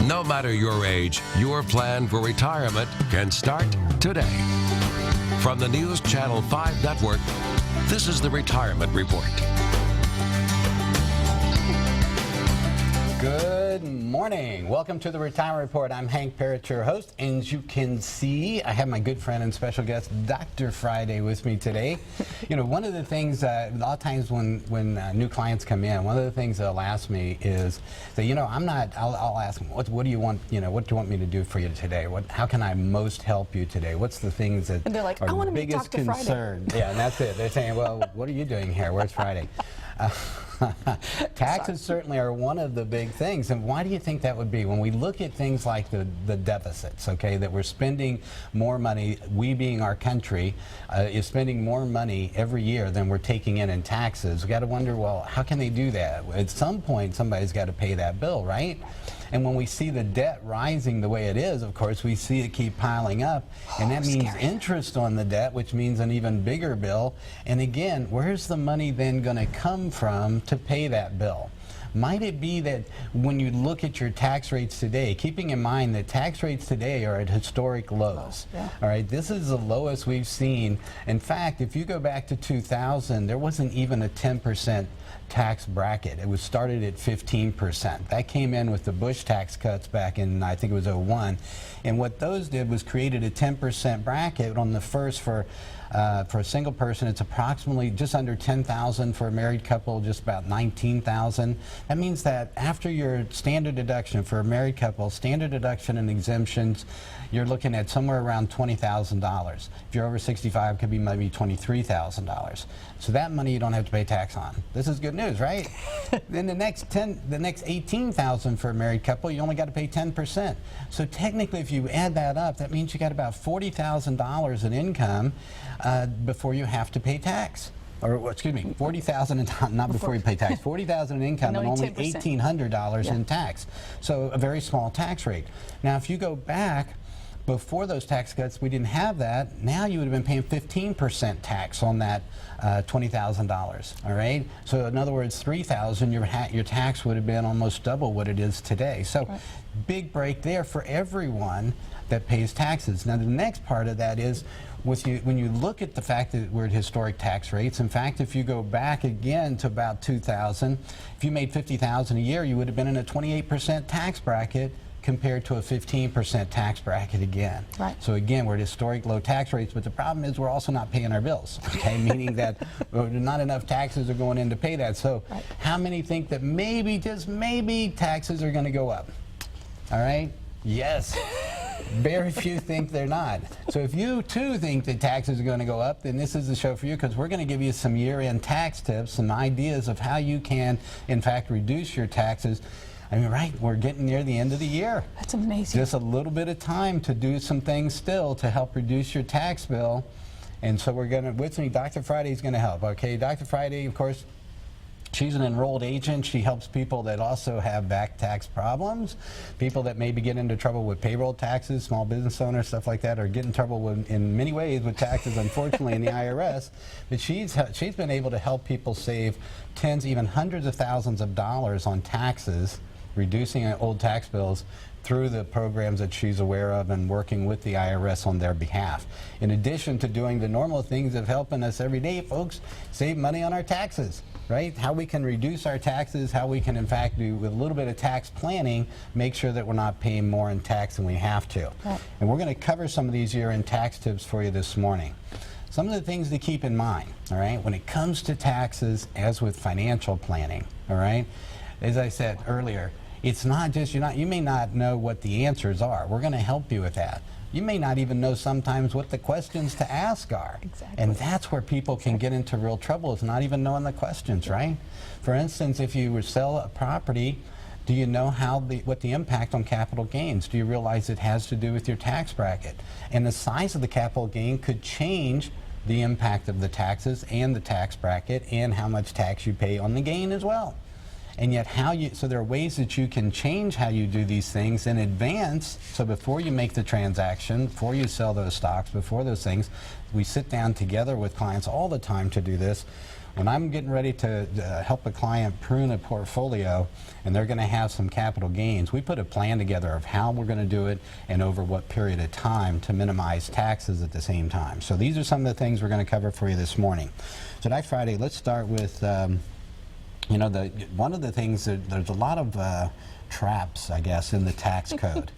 No matter your age, your plan for retirement can start today. From the News Channel 5 Network, this is the Retirement Report. Good morning. Welcome to the Retirement Report. I'm Hank Parrott, your host. And as you can see, I have my good friend and special guest, Dr. Friday, with me today. You know, one of the things, a lot of times when new clients come in, one of the things they'll ask me is, that, you know, I'll ask them, what do you want, you know, what do you want me to do for you today? How can I most help you today? What's the things that and they're like, are I want the to meet biggest Dr. concern? Yeah, and that's it. They're saying, well, what are you doing here? Where's Friday? Taxes certainly are one of the big things. And why do you think that would be? When we look at things like the deficits, okay, that we're spending more money, we being our country, is spending more money every year than we're taking in taxes. We got to wonder, well, how can they do that? At some point, somebody's got to pay that bill, right? And when we see the debt rising the way it is, of course, we see it keep piling up. And that means interest on the debt, which means an even bigger bill. And again, where's the money then going to come from to pay that bill? Might it be that when you look at your tax rates today, keeping in mind that tax rates today are at historic lows, all right, this is the lowest we've seen. In fact, if you go back to 2000, there wasn't even a 10% tax bracket. It was started at 15%. That came in with the Bush tax cuts back in, I think it was 01. And what those did was created a 10% bracket on the first for a single person. It's approximately just under $10,000 for a married couple, just about $19,000. That means that after your standard deduction for a married couple, standard deduction and exemptions, you're looking at somewhere around $20,000. If you're over 65, it could be maybe $23,000. So that money you don't have to pay tax on. This is good news, right? Then the next $18,000 for a married couple, you only got to pay 10%. So technically, if you add that up, that means you got about $40,000 in income before you have to pay tax. Or excuse me, $40,000 not before you pay tax. $40,000 in income and only $1,800 in tax. So a very small tax rate. Now, if you go back before those tax cuts, we didn't have that. Now you would have been paying 15% tax on that $20,000. All right. So in other words, $3,000, your tax would have been almost double what it is today. So big break there for everyone that pays taxes. Now the next part of that is, when you look at the fact that we're at historic tax rates, in fact, if you go back again to about 2000, if you made $50,000 a year, you would have been in a 28% tax bracket compared to a 15% tax bracket again. Right. So again, we're at historic low tax rates, but the problem is we're also not paying our bills, okay? Meaning that not enough taxes are going in to pay that. So how many think that maybe, just maybe, taxes are going to go up? All right? Yes. Very few think they're not. So if you too think that taxes are going to go up, then this is the show for you, because we're going to give you some year-end tax tips, some ideas of how you can, in fact, reduce your taxes. I mean, right, we're getting near the end of the year. That's amazing. Just a little bit of time to do some things still to help reduce your tax bill. And so we're going to, with me, Dr. Friday's going to help. Okay, Dr. Friday, of course, she's an enrolled agent. She helps people that also have back tax problems, people that maybe get into trouble with payroll taxes, small business owners, stuff like that, or get in trouble in many ways with taxes, unfortunately, in the IRS. But she's been able to help people save tens, even hundreds of thousands of dollars on taxes, reducing old tax bills through the programs that she's aware of and working with the IRS on their behalf. In addition to doing the normal things of helping us every day, folks, save money on our taxes, right? How we can reduce our taxes, how we can, in fact, do with a little bit of tax planning, make sure that we're not paying more in tax than we have to. Right. And we're going to cover some of these year-end tax tips for you this morning. Some of the things to keep in mind, all right, when it comes to taxes, as with financial planning, all right, as I said earlier, it's not just, you may not know what the answers are. We're going to help you with that. You may not even know sometimes what the questions to ask are. Exactly. And that's where people can get into real trouble, is not even knowing the questions, right? For instance, if you were sell a property, do you know what the impact on capital gains? Do you realize it has to do with your tax bracket? And the size of the capital gain could change the impact of the taxes and the tax bracket and how much tax you pay on the gain as well. And yet so there are ways that you can change how you do these things in advance. So before you make the transaction, before you sell those stocks, before those things, we sit down together with clients all the time to do this. when I'm getting ready to help a client prune a portfolio and they're going to have some capital gains, we put a plan together of how we're going to do it and over what period of time to minimize taxes at the same time. So these are some of the things we're going to cover for you this morning. Tonight, Friday, let's start with, you know, one of the things that there's a lot of traps, I guess, in the tax code.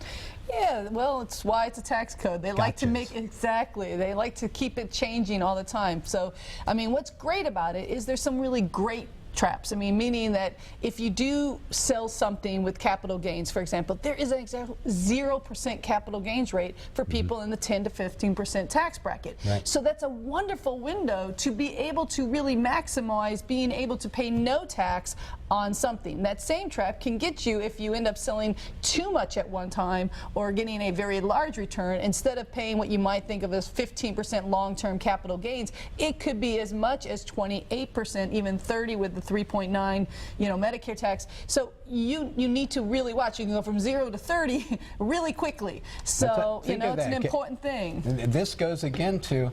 Yeah, well, it's why it's a tax code. They like to make, exactly, they like to keep it changing all the time. So, I mean, what's great about it is there's some really great traps. I mean, meaning that if you do sell something with capital gains, for example, there is an 0% capital gains rate for people in the 10 to 15% tax bracket. Right. So that's a wonderful window to be able to really maximize being able to pay no tax on something. That same trap can get you if you end up selling too much at one time or getting a very large return. Instead of paying what you might think of as 15% long-term capital gains, it could be as much as 28%, even 30 with the 3.9, you know, Medicare tax. So you need to really watch. You can go from 0 to 30 really quickly. So, you know, it's an important thing. This goes again to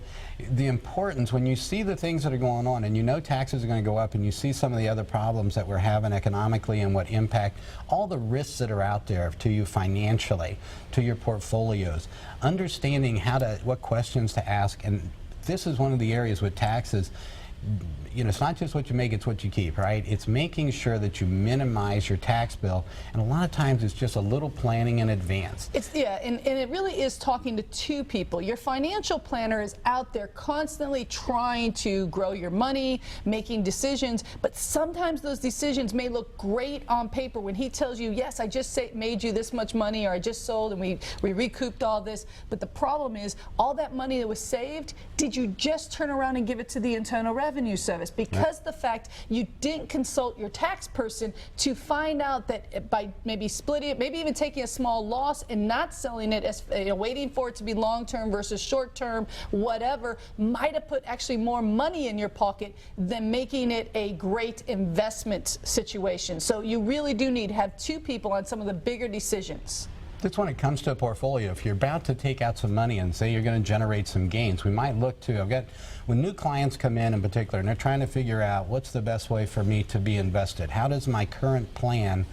the importance when you see the things that are going on and you know taxes are going to go up and you see some of the other problems that we're having economically and what impact all the risks that are out there to you financially, to your portfolios, understanding what questions to ask. And this is one of the areas with taxes. You know, it's not just what you make, it's what you keep, right? It's making sure that you minimize your tax bill, and a lot of times it's just a little planning in advance. Yeah, and it really is talking to two people. Your financial planner is out there constantly trying to grow your money, making decisions, but sometimes those decisions may look great on paper when he tells you, yes, I just made you this much money, or I just sold and we recouped all this, but the problem is all that money that was saved, did you just turn around and give it to the Internal Revenue Service? Because the fact you didn't consult your tax person to find out that by maybe splitting it, maybe even taking a small loss and not selling it, as waiting for it to be long-term versus short-term, whatever, might have put actually more money in your pocket than making it a great investment situation. So you really do need to have two people on some of the bigger decisions. That's when it comes to a portfolio. If you're about to take out some money and say you're going to generate some gains, we might look to, when new clients come in particular and they're trying to figure out what's the best way for me to be invested, how does my current plan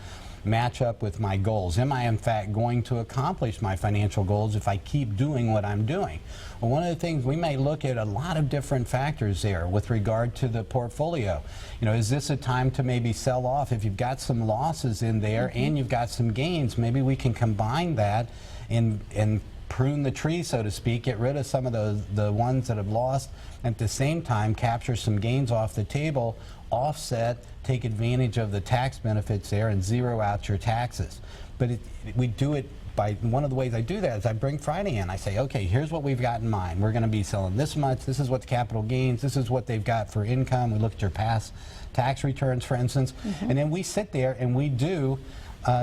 match up with my goals? Am I in fact going to accomplish my financial goals if I keep doing what I'm doing? Well, one of the things we may look at a lot of different factors there with regard to the portfolio. You know, is this a time to maybe sell off? If you've got some losses in there and you've got some gains, maybe we can combine that and prune the tree, so to speak, get rid of some of the ones that have lost, and at the same time capture some gains off the table, offset, take advantage of the tax benefits there, and zero out your taxes. But we do it by, one of the ways I do that is I bring Friday in. I say, okay, here's what we've got in mind. We're going to be selling this much. This is what's capital gains. This is what they've got for income. We look at your past tax returns, for instance, and then we sit there and we do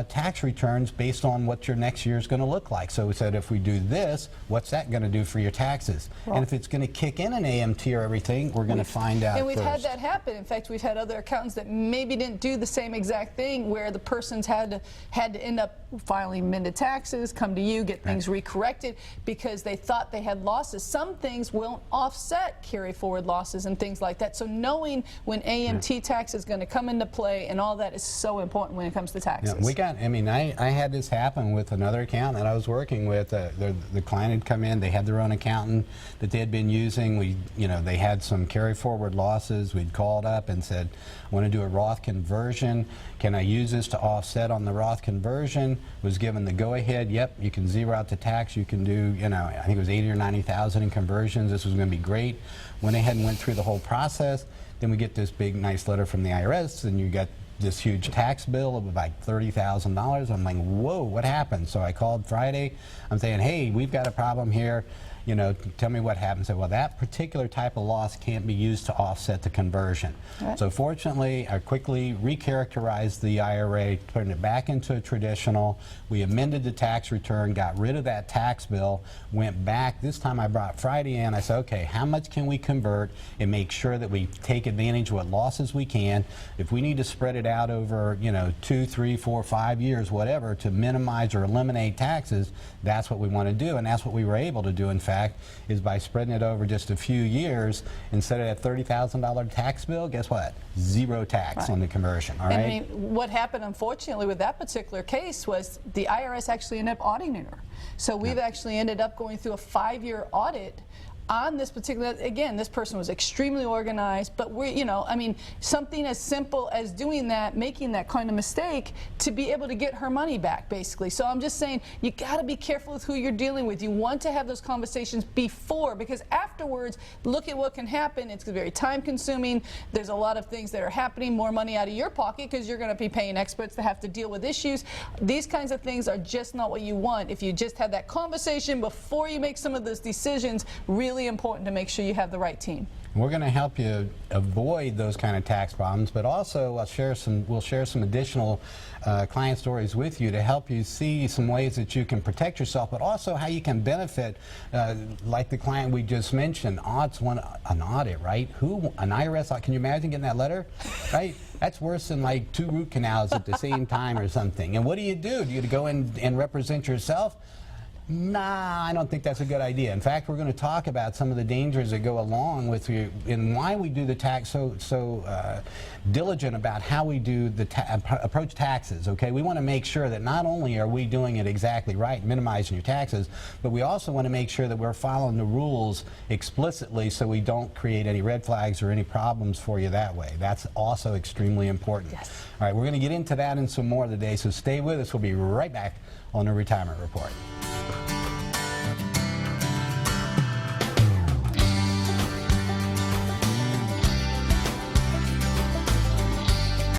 tax returns based on what your next year is going to look like. So we said, if we do this, what's that going to do for your taxes? Well, and if it's going to kick in an AMT or everything, we're going to find out. And we've had that happen. In fact, we've had other accountants that maybe didn't do the same exact thing, where the person's had to end up filing amended taxes, come to you, get things recorrected because they thought they had losses. Some things won't offset carry forward losses and things like that. So knowing when AMT tax is going to come into play and all that is so important when it comes to taxes. Yeah, I had this happen with another accountant that I was working with. The client had come in, they had their own accountant that they had been using. They had some carry forward losses. We'd called up and said, I want to do a Roth conversion. Can I use this to offset on the Roth conversion? Was given the go-ahead. Yep, you can zero out the tax. You can do, I think it was 80 or 90,000 in conversions. This was going to be great. Went ahead and went through the whole process. Then we get this big, nice letter from the IRS, and you get this huge tax bill of like $30,000. I'm like, whoa, what happened? So I called Friday. I'm saying, hey, we've got a problem here. Tell me what happened. So, well, that particular type of loss can't be used to offset the conversion. Right. So fortunately, I quickly recharacterized the IRA, turned it back into a traditional. We amended the tax return, got rid of that tax bill, went back. This time I brought Friday in. I said, okay, how much can we convert and make sure that we take advantage of what losses we can? If we need to spread it out over, 2, 3, 4, 5 years, whatever, to minimize or eliminate taxes, that's what we want to do, and that's what we were able to do, in fact, back is by spreading it over just a few years. Instead of that $30,000 tax bill, guess what? Zero tax on the conversion, all right? And I mean, what happened, unfortunately, with that particular case was the IRS actually ended up auditing her. So we've actually ended up going through a 5-year audit on this particular, again, this person was extremely organized, but we're, you know, I mean, something as simple as doing that, making that kind of mistake to be able to get her money back, basically. So I'm just saying, you got to be careful with who you're dealing with. You want to have those conversations before, because afterwards, look at what can happen. It's very time consuming. There's a lot of things that are happening, more money out of your pocket because you're going to be paying experts to have to deal with issues. These kinds of things are just not what you want. If you just have that conversation before you make some of those decisions, really important to make sure you have the right team. We're going to help you avoid those kind of tax problems, but also we'll share some additional client stories with you to help you see some ways that you can protect yourself, but also how you can benefit, like the client we just mentioned. An audit, right? An IRS, can you imagine getting that letter, right? That's worse than like 2 root canals at the same time or something. And what do? Do you go in and represent yourself? Nah, I don't think that's a good idea. In fact, we're going to talk about some of the dangers that go along with you and why we do the tax so diligent about how we do the approach taxes. Okay, we want to make sure that not only are we doing it exactly right, minimizing your taxes, but we also want to make sure that we're following the rules explicitly so we don't create any red flags or any problems for you that way. That's also extremely important. Yes. All right, we're going to get into that and some more today, so stay with us. We'll be right back on the Retirement Report.